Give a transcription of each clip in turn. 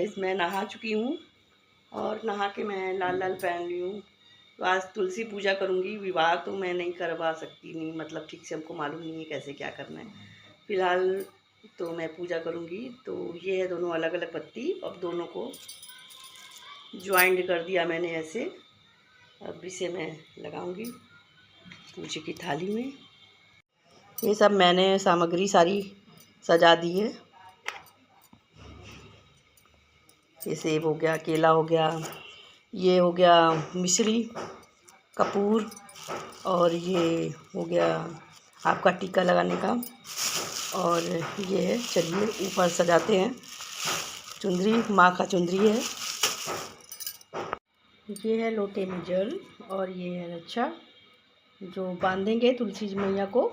Guys मैं नहा चुकी हूँ और नहा के मैं लाल लाल पहन ली हूँ। तो आज तुलसी पूजा करूँगी। विवाह तो मैं नहीं करवा सकती, नहीं मतलब ठीक से हमको मालूम नहीं है कैसे क्या करना है। फ़िलहाल तो मैं पूजा करूँगी। तो ये है दोनों अलग अलग पत्ती, अब दोनों को ज्वाइंट कर दिया मैंने ऐसे। अब इसे मैं लगाऊंगी पूजा की थाली में। ये सब मैंने सामग्री सारी सजा दी है। ये सेब हो गया, केला हो गया, ये हो गया मिश्री, कपूर, और ये हो गया आपका टीका लगाने का। और ये है, चलिए ऊपर सजाते हैं। चुंदरी, माँ का चुंदरी है। ये है लोटे में जल और ये है रक्षा जो बांधेंगे तुलसी मैया को।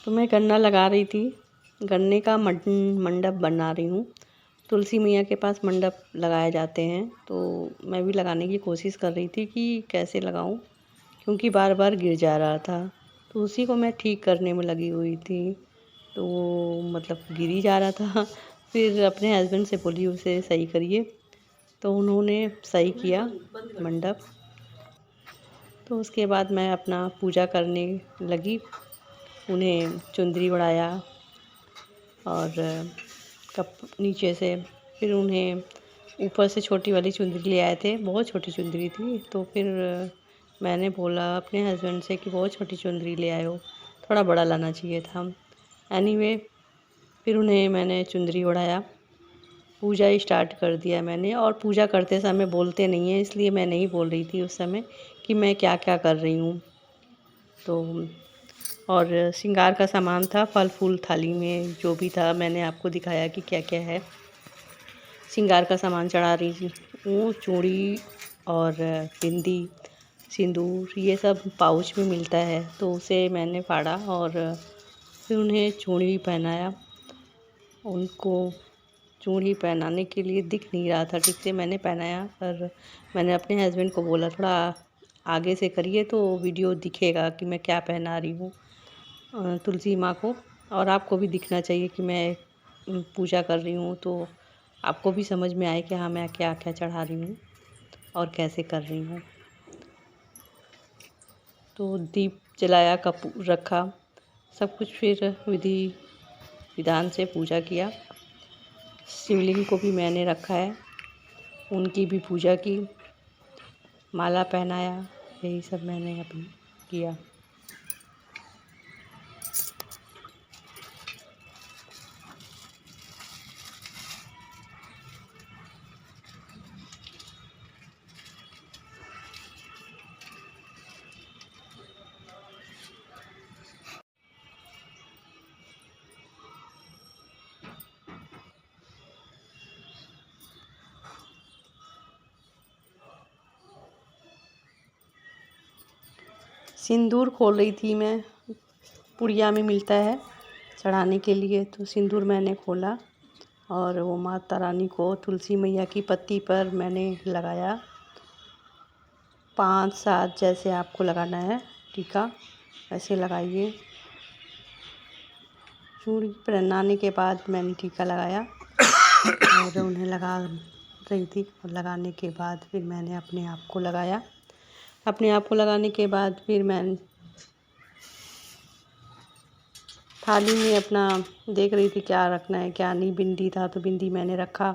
तो मैं गन्ना लगा रही थी, गन्ने का मंडप बना रही हूँ। तुलसी मैया के पास मंडप लगाए जाते हैं, तो मैं भी लगाने की कोशिश कर रही थी कि कैसे लगाऊं, क्योंकि बार बार गिर जा रहा था। तो उसी को मैं ठीक करने में लगी हुई थी। तो वो मतलब गिर ही जा रहा था। फिर अपने हस्बैंड से बोली उसे सही करिए, तो उन्होंने सही किया मंडप। तो उसके बाद मैं अपना पूजा करने लगी। उन्हें चुंदरी ओढ़ाया और कप नीचे से, फिर उन्हें ऊपर से छोटी वाली चुंदरी ले आए थे। बहुत छोटी चुंदरी थी, तो फिर मैंने बोला अपने हस्बैंड से कि बहुत छोटी चुंदरी ले आए हो, थोड़ा बड़ा लाना चाहिए था। एनीवे, फिर उन्हें मैंने चुंदरी ओढ़ाया, पूजा स्टार्ट कर दिया मैंने। और पूजा करते समय बोलते नहीं हैं, इसलिए मैं नहीं बोल रही थी उस समय कि मैं क्या क्या कर रही हूँ। तो और श्रृंगार का सामान था, फल फूल थाली में जो भी था मैंने आपको दिखाया कि क्या क्या है। श्रृंगार का सामान चढ़ा रही थी, वो चूड़ी और बिंदी, सिंदूर, ये सब पाउच में मिलता है। तो उसे मैंने फाड़ा और फिर उन्हें चूड़ी पहनाया। उनको चूड़ी पहनाने के लिए दिख नहीं रहा था ठीक से, मैंने पहनाया। पर मैंने अपने हस्बैंड को बोला थोड़ा आगे से करिए तो वीडियो दिखेगा कि मैं क्या पहना रही हूँ तुलसी माँ को, और आपको भी दिखना चाहिए कि मैं पूजा कर रही हूँ, तो आपको भी समझ में आए कि हाँ मैं क्या क्या चढ़ा रही हूँ और कैसे कर रही हूँ। तो दीप जलाया, कपूर रखा, सब कुछ फिर विधि विधान से पूजा किया। शिवलिंग को भी मैंने रखा है, उनकी भी पूजा की, माला पहनाया, यही सब मैंने अभी किया। सिंदूर खोल रही थी मैं, पुड़िया में मिलता है चढ़ाने के लिए। तो सिंदूर मैंने खोला और वो माता रानी को तुलसी मैया की पत्ती पर मैंने लगाया। 5-7 जैसे आपको लगाना है टीका, ऐसे लगाइए। चूड़ी पहनाने के बाद मैंने टीका लगाया और उन्हें लगा रही थी, और लगाने के बाद फिर मैंने अपने आप को लगाया। अपने आप को लगाने के बाद फिर मैं थाली में अपना देख रही थी क्या रखना है क्या नहीं। बिंदी था तो बिंदी मैंने रखा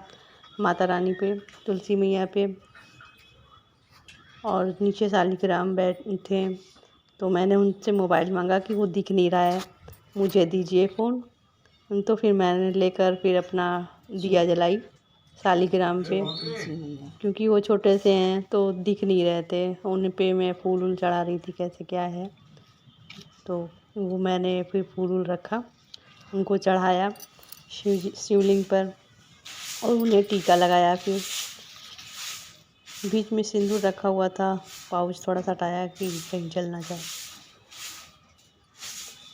माता रानी पे, तुलसी मैया पे, और नीचे शालिग्राम बैठे थे। तो मैंने उनसे मोबाइल मांगा कि वो दिख नहीं रहा है, मुझे दीजिए फ़ोन। तो फिर मैंने लेकर फिर अपना दिया जलाई शालिग्राम पे, क्योंकि वो छोटे से हैं तो दिख नहीं रहे थे। उन पे मैं फूल उल चढ़ा रही थी कैसे क्या है। तो वो मैंने फिर फूल उल रखा, उनको चढ़ाया शिवलिंग पर, और उन्हें टीका लगाया। फिर बीच में सिंदूर रखा हुआ था, पाउच थोड़ा सा हटाया कि कहीं जल ना जाए।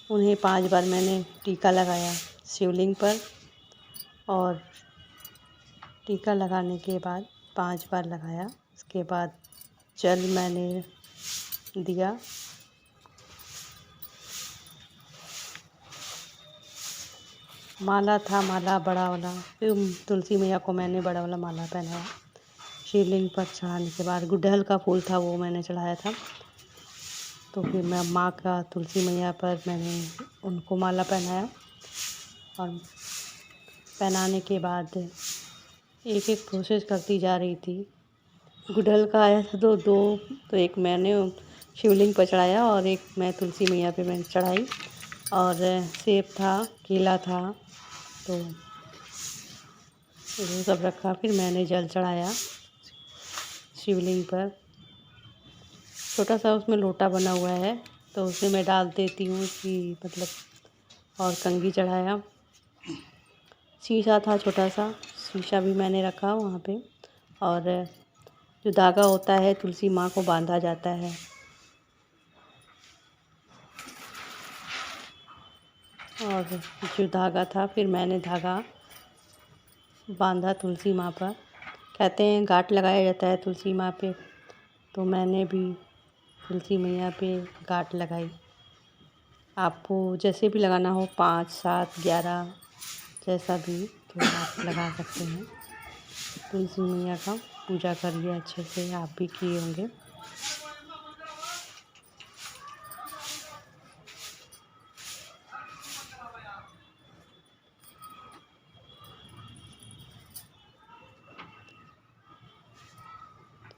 उन्हें 5 बार मैंने टीका लगाया शिवलिंग पर, और टीका लगाने के बाद 5 बार लगाया। उसके बाद जल मैंने दिया। माला था, माला बड़ा वाला, फिर तुलसी मैया को मैंने बड़ा वाला माला पहनाया। शिवलिंग पर चढ़ाने के बाद गुड़हल का फूल था, वो मैंने चढ़ाया था। तो फिर मैं माँ का, तुलसी मैया पर मैंने उनको माला पहनाया, और पहनाने के बाद एक एक प्रोसेस करती जा रही थी। गुड़हल का आया था तो एक मैंने शिवलिंग पर चढ़ाया और एक मैं तुलसी मैया पे मैंने चढ़ाई, और सेब था, केला था, तो वो सब रखा। फिर मैंने जल चढ़ाया शिवलिंग पर। छोटा सा उसमें लोटा बना हुआ है, तो उसमें मैं डाल देती हूँ कि मतलब, और कंघी चढ़ाया। शीशा था छोटा सा, शीशा भी मैंने रखा वहाँ पे। और जो धागा होता है, तुलसी माँ को बांधा जाता है, और जो धागा था, फिर मैंने धागा बांधा तुलसी माँ पर। कहते हैं गांठ लगाया जाता है तुलसी माँ पे, तो मैंने भी तुलसी मैया पे गांठ लगाई। आपको जैसे भी लगाना हो, 5, 7, 11, जैसा भी तो आप लगा सकते हैं। तुलसी मैया का पूजा करिए अच्छे से, आप भी किए होंगे।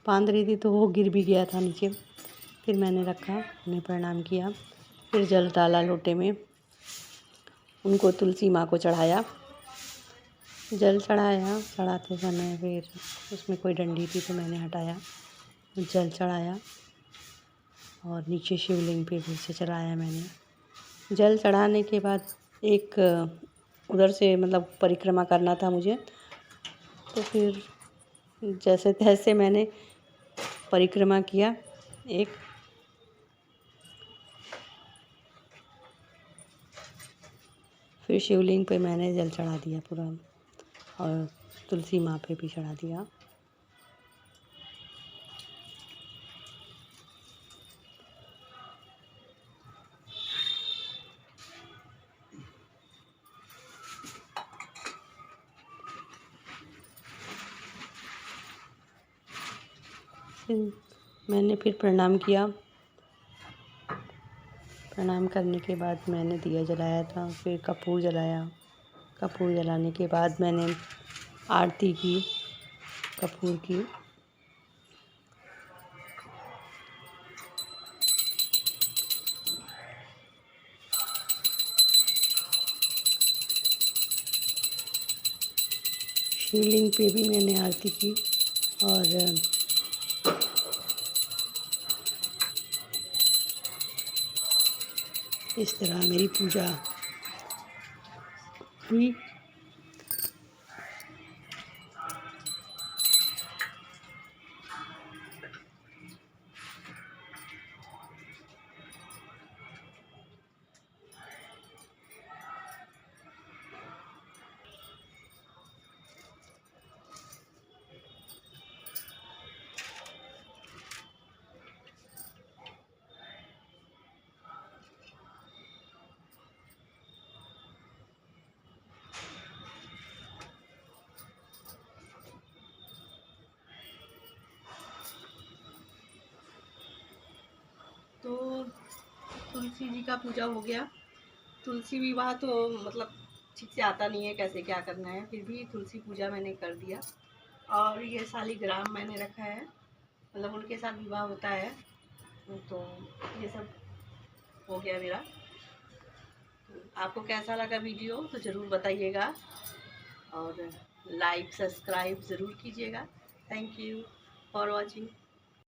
बांध रही थी तो वो गिर भी गया था नीचे। फिर मैंने रखा, उन्हें प्रणाम किया, फिर जल डाला लोटे में, उनको तुलसी माँ को चढ़ाया। जल चढ़ाया, चढ़ाते समय फिर उसमें कोई डंडी थी तो मैंने हटाया, जल चढ़ाया, और नीचे शिवलिंग पे भी से चढ़ाया मैंने। जल चढ़ाने के बाद एक उधर से मतलब परिक्रमा करना था मुझे, तो फिर जैसे तैसे मैंने परिक्रमा किया एक। फिर शिवलिंग पे मैंने जल चढ़ा दिया पूरा, और तुलसी माँ पे भी चढ़ा दिया। फिर मैंने प्रणाम किया। प्रणाम करने के बाद मैंने दिया जलाया था, फिर कपूर जलाया। कपूर जलाने के बाद मैंने आरती की कपूर की। शिवलिंग पे भी मैंने आरती की, और इस तरह मेरी पूजा हुई। तो तुलसी जी का पूजा हो गया। तुलसी विवाह तो मतलब ठीक से आता नहीं है कैसे क्या करना है, फिर भी तुलसी पूजा मैंने कर दिया। और ये शालिग्राम मैंने रखा है, मतलब उनके साथ विवाह होता है, तो ये सब हो गया मेरा। आपको कैसा लगा वीडियो तो ज़रूर बताइएगा, और लाइक सब्सक्राइब ज़रूर कीजिएगा। Thank you for watching.